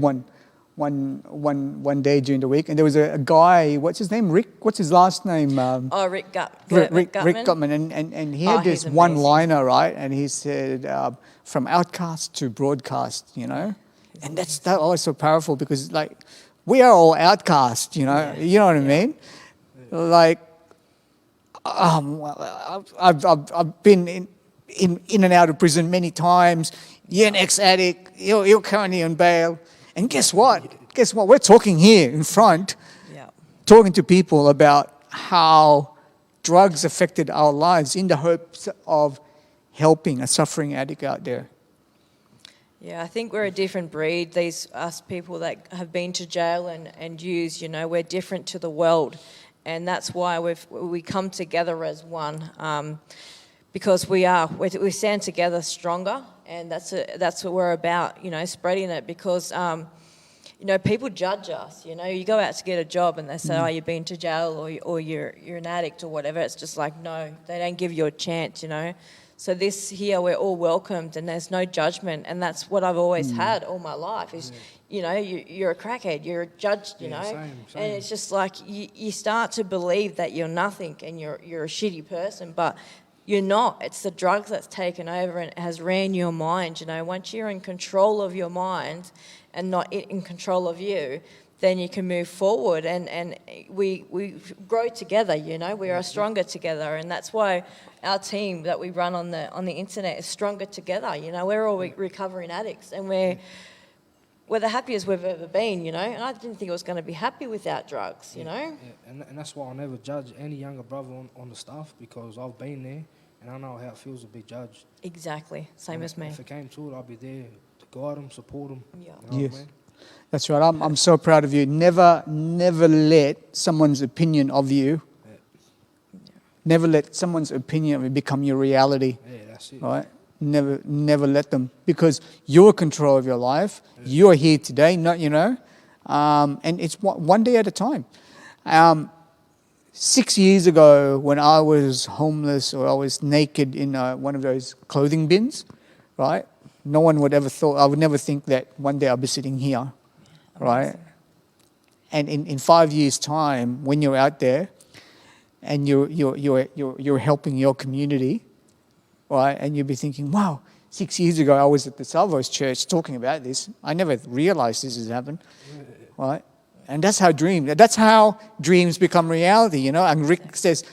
one day during the week, and there was a guy. What's his name? Rick. What's his last name? Rick Rick Gutman, and he had this he's one amazing. liner, right? And he said, "From outcast to broadcast," you know, and that was so powerful because like we are all outcasts, you know. Yeah. You know what I Yeah. mean? Like, I've been in and out of prison many times. You're an ex-addict. You're currently on bail. And guess what? We're talking here in front, Yeah. talking to people about how drugs affected our lives in the hopes of helping a suffering addict out there. Yeah, I think we're a different breed. Us people that have been to jail and used, you know, we're different to the world. And that's why we come together as one, because we stand together stronger, and that's what we're about, you know, spreading it. Because you know, people judge us. You know, you go out to get a job and they say, "Oh, you've been to jail, or you're an addict, or whatever." It's just like, no, they don't give you a chance. You know. So this here, we're all welcomed, and there's no judgment, and that's what I've always had all my life. Is you know, you're a crackhead, you're judged, you Yeah, know, same. and it's just like you start to believe that you're nothing and you're a shitty person, but you're not. It's the drugs that's taken over and has ran your mind. You know, once you're in control of your mind and not it in control of you, then you can move forward, and we grow together. You know, we are stronger together, and that's why our team that we run on the internet is stronger together. You know, we're all recovering addicts, and we're the happiest we've ever been. You know, and I didn't think I was going to be happy without drugs. You know, Yeah, and that's why I never judge any younger brother on the staff, because I've been there and I know how it feels to be judged. exactly, same And as me. If it came to it, I'd be there to guide them, support them. Yeah. You know Yes. what I mean? That's right. I'm so proud of you. Never let someone's opinion of you, never let someone's opinion of you become your reality, Yeah, that's it. right? Never let them, because you're in control of your life. You're here today, not, you know, and it's one day at a time. 6 years ago, when I was homeless or I was naked in one of those clothing bins, right? No one would ever thought, I would never think that one day I'll be sitting here, right? And in 5 years' time, when you're out there and you're helping your community, right? And you'll be thinking, wow, 6 years ago I was at the Salvos Church talking about this. I never realized this has happened, right? And that's how dreams become reality, you know. And Rick says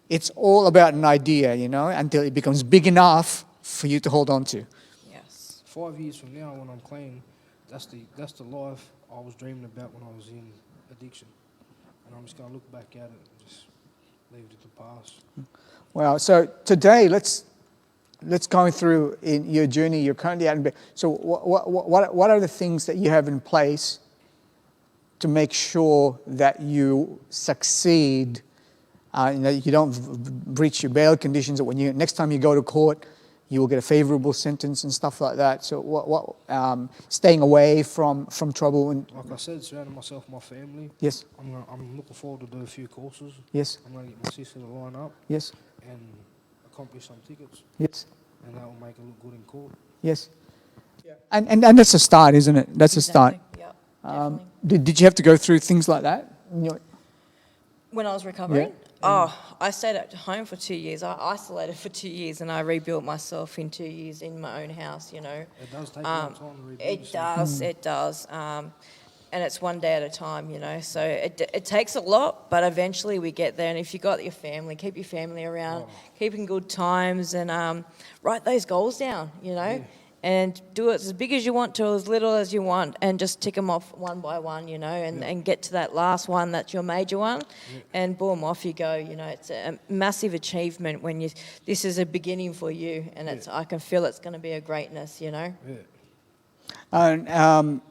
it's all about an idea, you know, until it becomes big enough for you to hold on to. Yes. 5 years from now, when I'm clean, that's the life I was dreaming about when I was in addiction. And I'm just going to look back at it and just leave it to the past. Well, so today let's go through in your journey. You're currently out in bed. So what are the things that you have in place to make sure that you succeed? You don't breach your bail conditions. That when you next time you go to court, you will get a favorable sentence and stuff like that. So staying away from trouble and Like I said, surrounding myself with my family. yes, I'm looking forward to do a few courses. yes, I'm going to get my sister to line up yes, and accomplish some tickets, yes, and that will make it look good in court. yes. And that's a start, isn't it? That's a start. Exactly. Yeah, definitely. Did you have to go through things like that? When I was recovering, I stayed at home for 2 years. I isolated for 2 years, and I rebuilt myself in 2 years in my own house. You know, It does take a long time to rebuild it yourself. does, it does, and it's one day at a time. You know, so it takes a lot, but eventually we get there. And if you got your family, keep your family around, keep in good times, and write those goals down. You know. And do it as big as you want to, as little as you want, and just tick them off one by one, you know, and get to that last one that's your major one, and boom, off you go. You know, it's a massive achievement when this is a beginning for you, and I can feel it's going to be a greatness, you know. Yeah. And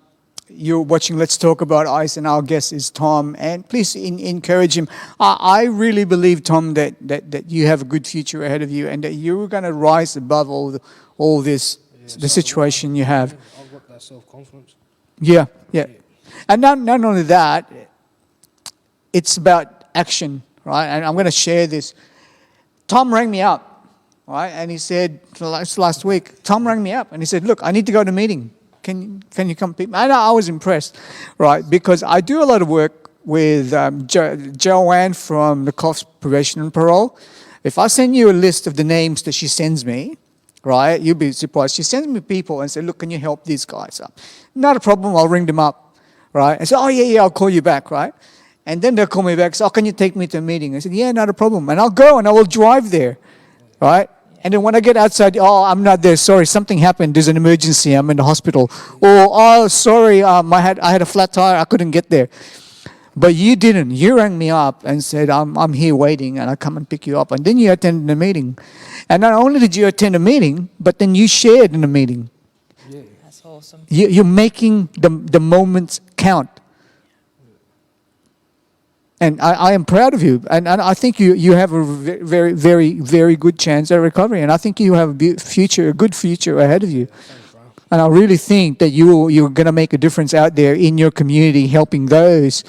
you're watching Let's Talk About Ice, and our guest is Tom. And please encourage him. I really believe, Tom, that you have a good future ahead of you, and that you're going to rise above all this. The situation you have. I've got that self-confidence. Yeah. And not only that, it's about action, right? And I'm going to share this. Tom rang me up, right? And he said, last week, Tom rang me up and he said, look, I need to go to a meeting. Can you come pick me? And I was impressed, right? Because I do a lot of work with Joanne from the Coffs Probation and Parole. If I send you a list of the names that she sends me, right? You'll be surprised. She sends me people and says, look, can you help these guys up? Not a problem. I'll ring them up, right? And say, oh, yeah, I'll call you back, right? And then they'll call me back. So, oh, can you take me to a meeting? I said, yeah, not a problem. And I'll go and I will drive there, right? And then when I get outside, oh, I'm not there. Sorry, something happened. There's an emergency. I'm in the hospital. Or, oh, sorry, I had a flat tire. I couldn't get there. But you didn't. You rang me up and said, I'm here waiting, and I'll come and pick you up. And then you attended the meeting. And not only did you attend a meeting, but then you shared in the meeting. Yeah. That's awesome. You're making the moments count. And I am proud of you. And I think you have a very, very, very good chance at recovery. And I think you have a good future ahead of you. Thanks, bro. And I really think that you're going to make a difference out there in your community, helping those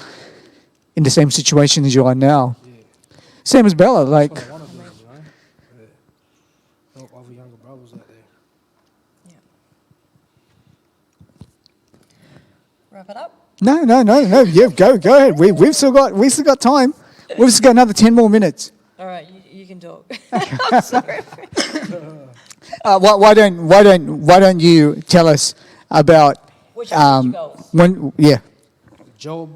in the same situation as you are now. Yeah. Same as Bella, like, That's what I want to do, you know. Yeah. Help other younger brothers out there. Yeah. Wrap it up. no, yeah, go ahead. We've still got time. We've still got another 10 more minutes. All right, you can talk. I'm sorry. Why don't you tell us about Which are your goals? Job,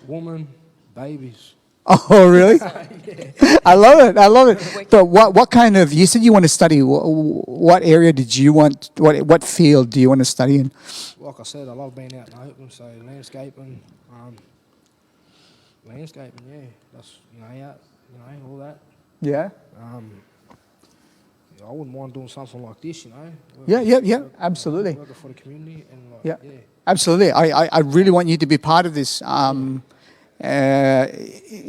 woman, babies. Oh, really? I love it. But what kind of? You said you want to study. What area did you want? What field do you want to study in? Like I said, I love being out in the open, so landscaping, yeah, that's, all that. Yeah. I wouldn't mind doing something like this, you know. Yeah, absolutely. Working for the community and Yeah, absolutely. I really want you to be part of this,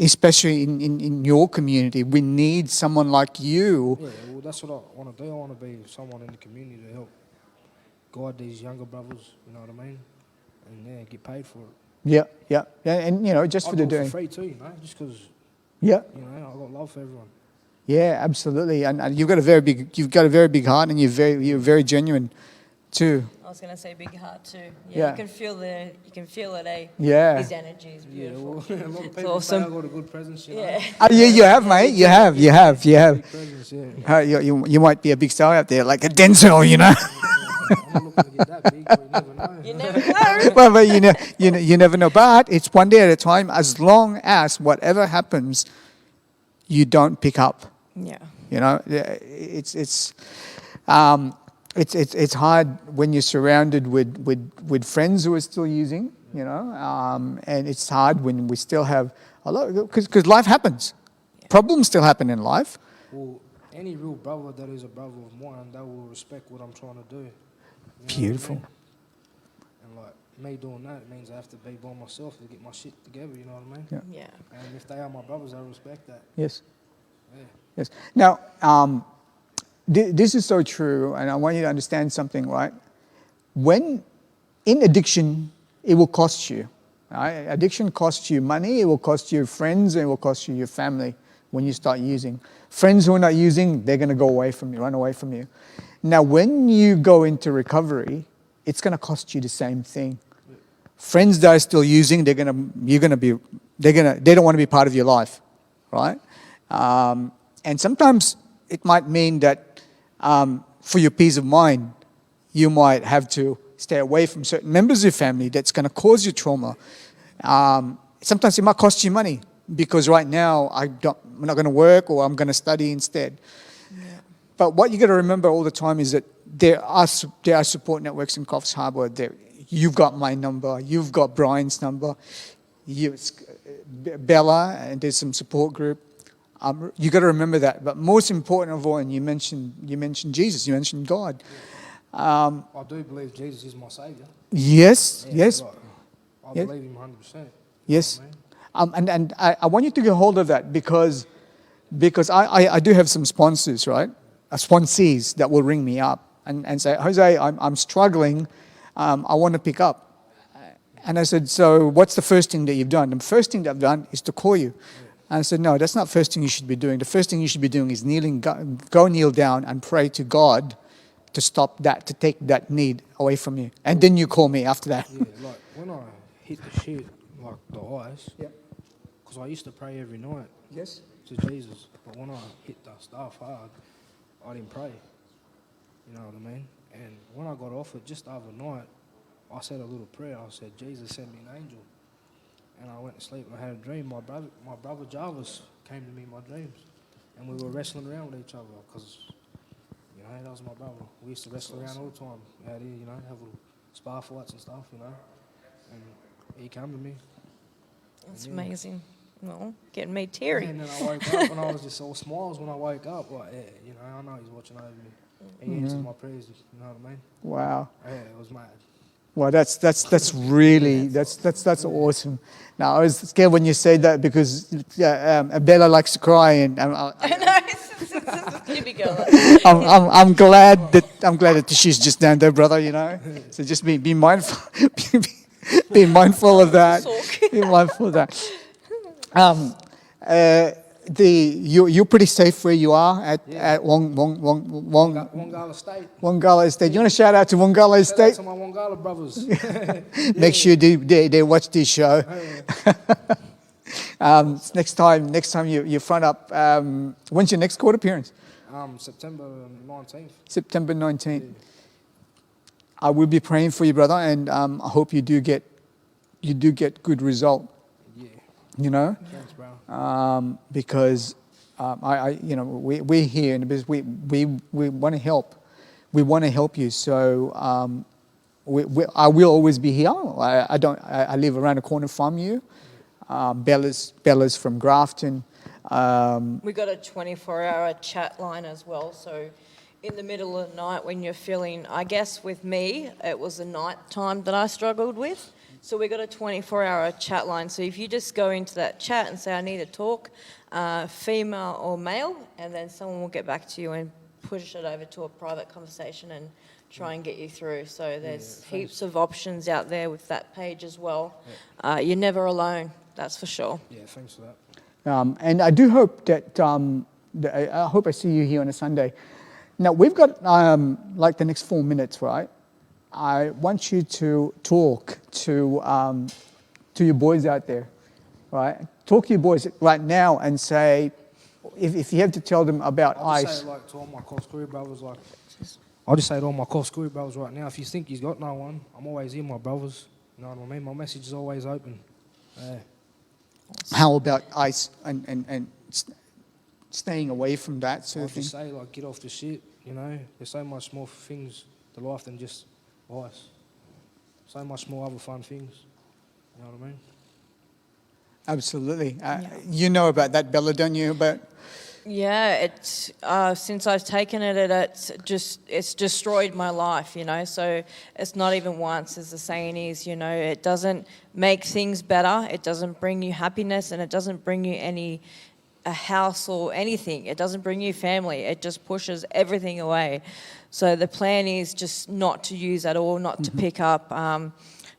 especially in your community. We need someone like you. Yeah, well, that's what I want to do. I want to be someone in the community to help guide these younger brothers, you know what I mean? And get paid for it. Yeah, and just I for do the it for doing. free too, just because, Yeah, I've got love for everyone. yeah, absolutely. And you've got a very big heart, and you're very genuine, too. I was going to say big heart too. Yeah. You can feel it, eh? Yeah. His energy is beautiful. Yeah, well, a lot of people awesome. say I've got a good presence, you know. Yeah. You have, mate. You have. Big presence, yeah. You might be a big star out there, like a Denzel, I'm not looking to get that big, but you never know. You never know. Well, but you never know. But it's one day at a time. As long as whatever happens, you don't pick up. Yeah. It's hard when you're surrounded with friends who are still using. And it's hard when we still have Because life happens. Problems still happen in life. Well, any real brother that is a brother of mine, they will respect what I'm trying to do. You know what I Beautiful. mean? And like me doing that, it means I have to be by myself to get my shit together. You know what I mean? Yeah. Yeah. And if they are my brothers, I respect that. Yes. Yeah. Yes. Now, this is so true, and I want you to understand something, right? When in addiction, it will cost you. Right? Addiction costs you money, it will cost you friends, and it will cost you your family when you start using. Friends who are not using, they're going to go away from you, run away from you. Now, when you go into recovery, it's going to cost you the same thing. Friends that are still using, they don't want to be part of your life, right? And sometimes it might mean that for your peace of mind, you might have to stay away from certain members of your family that's going to cause you trauma. Sometimes it might cost you money because right now I'm not going to work or I'm going to study instead. Yeah. But what you got to remember all the time is that there are support networks in Coffs Harbour. You've got my number, you've got Brian's number, Bella, and there's some support group. You got to remember that. But most important of all, and you mentioned Jesus, you mentioned God. I do believe Jesus is my saviour. Yes, Yeah, yes, like, I Yes. believe him 100%. yes. You know what And I want you to get hold of that because I do have some sponsors, right? Sponsees that will ring me up and say, Jose, I'm struggling. I want to pick up. And I said, so what's the first thing that you've done? The first thing that I've done is to call you. And I said, no, that's not the first thing you should be doing. The first thing you should be doing is go kneel down and pray to God to stop that, to take that need away from you. And then you call me after that. I mean? Yeah, like when I hit the shit, like the ice, Yep. because I used to pray every night Yes. to Jesus, but when I hit that stuff hard, I didn't pray. You know what I mean? And when I got off it just overnight, I said a little prayer. I said, Jesus, send me an angel. And I went to sleep and I had a dream. My brother Jarvis came to me in my dreams. And we were wrestling around with each other because, you know, that was my brother. We used to wrestle around all the time out here, you know, have little spar fights and stuff, you know. And he came to me. That's Yeah. amazing. Well, getting me teary. And then I woke up and I was just all smiles when I woke up. Like, yeah, you know, I know he's watching over me. He answered my prayers, you know what I mean? Wow. Yeah, it was mad. Well, that's really that's awesome. Now I was scared when you said that because Bella likes to cry, and I know, it's typical. I'm glad that she's just down there, brother. You know, so just be mindful, be mindful of that. Be mindful of that. You're pretty safe where you are at Wongala State. Wongala Estate. You want to shout out to Wongala Shout out Estate? to my Wongala brothers. Make sure they watch this show. Next time you front up. When's your next court appearance? September 19th. September 19th. I will be praying for you, brother, and I hope you do get good result. Yeah. You know, Thanks, bro. because we're here in the business. We want to help. We want to help you. So I will always be here. I live around the corner from you. Bella's from Grafton. We got a 24-hour chat line as well. So in the middle of the night when you're feeling, I guess with me, it was the night time that I struggled with. So we got a 24-hour chat line. So if you just go into that chat and say, I need to talk, female or male, and then someone will get back to you and push it over to a private conversation and try and get you through. So there's heaps of options out there with that page as well. You're never alone, that's for sure. Yeah, thanks for that. And I do hope that I hope I see you here on a Sunday. Now we've got like the next 4 minutes, right? I want you to talk to your boys out there, right? Talk to your boys right now and say, if you have to tell them about I'll just ICE. say like to all my Coffs Crew brothers, like I'll just say to all my Coffs Crew brothers right now, if you think he's got no one, I'm always here, my brothers. You know what I mean? My message is always open. Yeah. How about ICE and staying away from that sort I'll of thing? just say like get off the shit. You know, there's so much more things to life than just ice. So much more other fun things. You know what I mean? Absolutely. You know about that, Bella, don't you? But Yeah, it's since I've taken it, it's destroyed my life, you know. So it's not even once, as the saying is, you know. It doesn't make things better. It doesn't bring you happiness, and it doesn't bring you a house or anything. It doesn't bring you family. It just pushes everything away. So the plan is just not to use at all, not to pick up.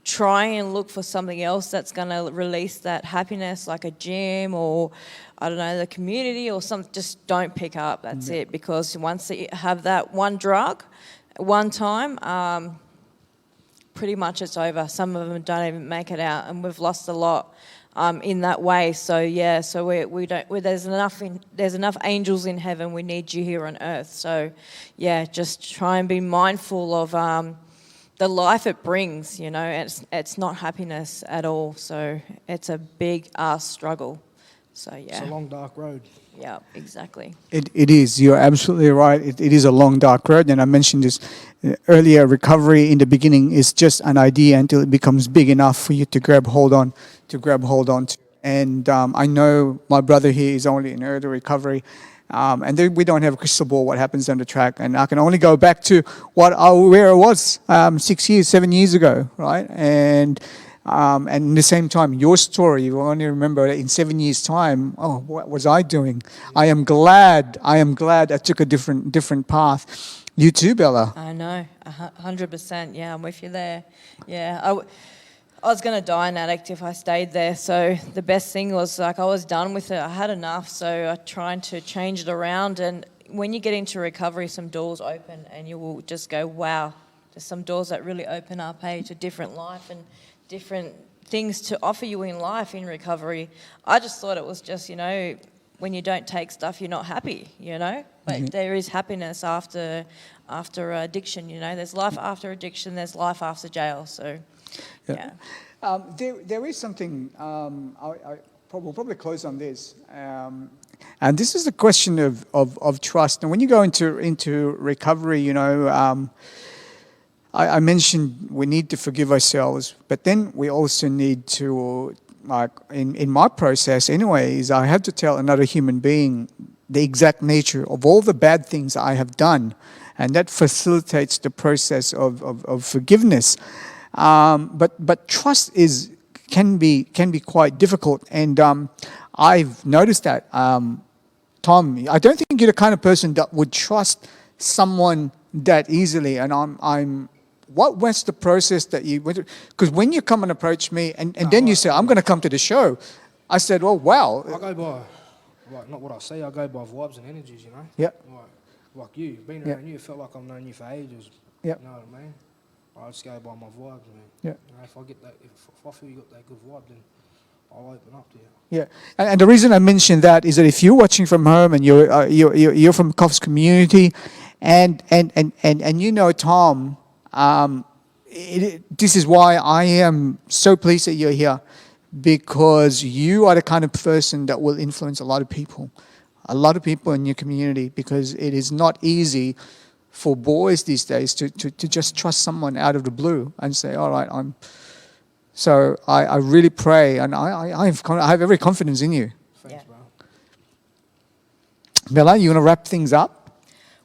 Try and look for something else that's going to release that happiness, like a gym or, I don't know, the community or something. Just don't pick up. That's it. Because once you have that one drug, one time, pretty much it's over. Some of them don't even make it out, and we've lost a lot in that way. So yeah, so there's enough angels in heaven. We need you here on earth. So yeah, just try and be mindful of the life it brings, you know. It's not happiness at all. So it's a big ass struggle. So yeah. It's a long, dark road. Yeah, exactly. it is. You're absolutely right. It is a long, dark road. And I mentioned this earlier. Recovery in the beginning is just an idea until it becomes big enough for you to grab hold on to. And I know my brother here is only in early recovery. And then we don't have a crystal ball what happens on the track. And I can only go back to where I was 7 years ago, right? And at the same time, your story, you only remember in 7 years' time, what was I doing? I am glad I took a different path. You too, Bella. I know, 100%. Yeah, I'm with you there. Yeah, I was going to die an addict if I stayed there. So the best thing was, like, I was done with it. I had enough. So I tried to change it around. And when you get into recovery, some doors open, and you will just go, wow. There's some doors that really open up, to different life and different things to offer you in life in recovery. I just thought it was just, you know, when you don't take stuff, you're not happy, you know. But there is happiness after addiction, you know. There's life after addiction. There's life after jail. So, yeah. There is something, we'll probably close on this. And this is a question of trust. And when you go into recovery, you know, I mentioned we need to forgive ourselves, but then we also need to, like in my process anyway, is I have to tell another human being the exact nature of all the bad things I have done. And that facilitates the process of forgiveness. But trust can be quite difficult, and I've noticed that. Tom, I don't think you're the kind of person that would trust someone that easily. And what was the process that you went through? Because when you come and approach me, and then you say, I'm going to come to the show, I said, well, wow. I go by, like, not what I say, I go by vibes and energies, you know? Yeah. Like you, being around you, it felt like I've known you for ages. Yeah. You know what I mean? I just go by my vibes, man. Yeah. You know, if I feel you got that good vibe, then I'll open up to you. Yeah, and the reason I mention that is that if you're watching from home and you're from Coffs community, and you know Tom, this is why I am so pleased that you're here, because you are the kind of person that will influence a lot of people in your community, because it is not easy for boys these days to just trust someone out of the blue and say, all right, So I really pray, and I have every confidence in you. Thanks, bro. Bella, you want to wrap things up?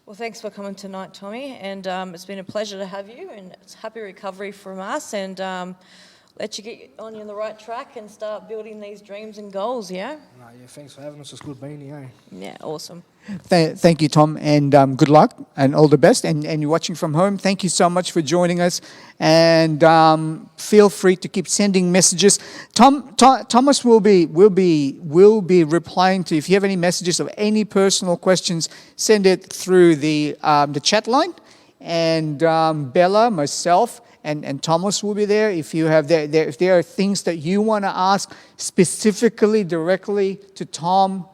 Well, thanks for coming tonight, Tommy, and it's been a pleasure to have you, and it's happy recovery from us, and let you get on the right track and start building these dreams and goals, yeah? Nah, yeah, thanks for having us. It's good being here, Yeah, awesome. Thank you, Tom, and good luck and all the best. And you're watching from home, thank you so much for joining us. And feel free to keep sending messages. Thomas will be replying to. If you have any messages or any personal questions, send it through the chat line. And Bella, myself, and Thomas will be there. If you have if there are things that you want to ask specifically directly to Tom,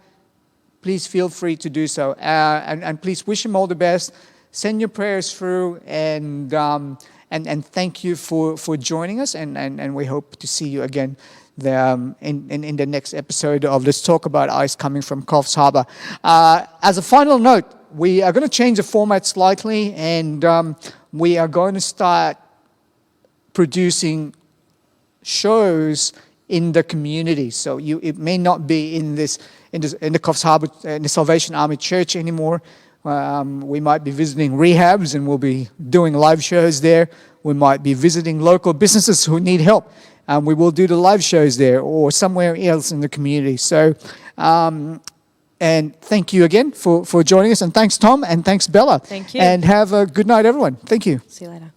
please feel free to do so. And please wish him all the best. Send your prayers through, and thank you for joining us. And we hope to see you again in the next episode of Let's Talk About Ice, coming from Coffs Harbour. As a final note, we are going to change the format slightly, and we are going to start producing shows in the community. So it may not be in the Coffs Harbour, in the Salvation Army Church anymore. We might be visiting rehabs and we'll be doing live shows there. We might be visiting local businesses who need help. We will do the live shows there or somewhere else in the community. So, and thank you again for joining us. And thanks, Tom, and thanks, Bella. Thank you. And have a good night, everyone. Thank you. See you later.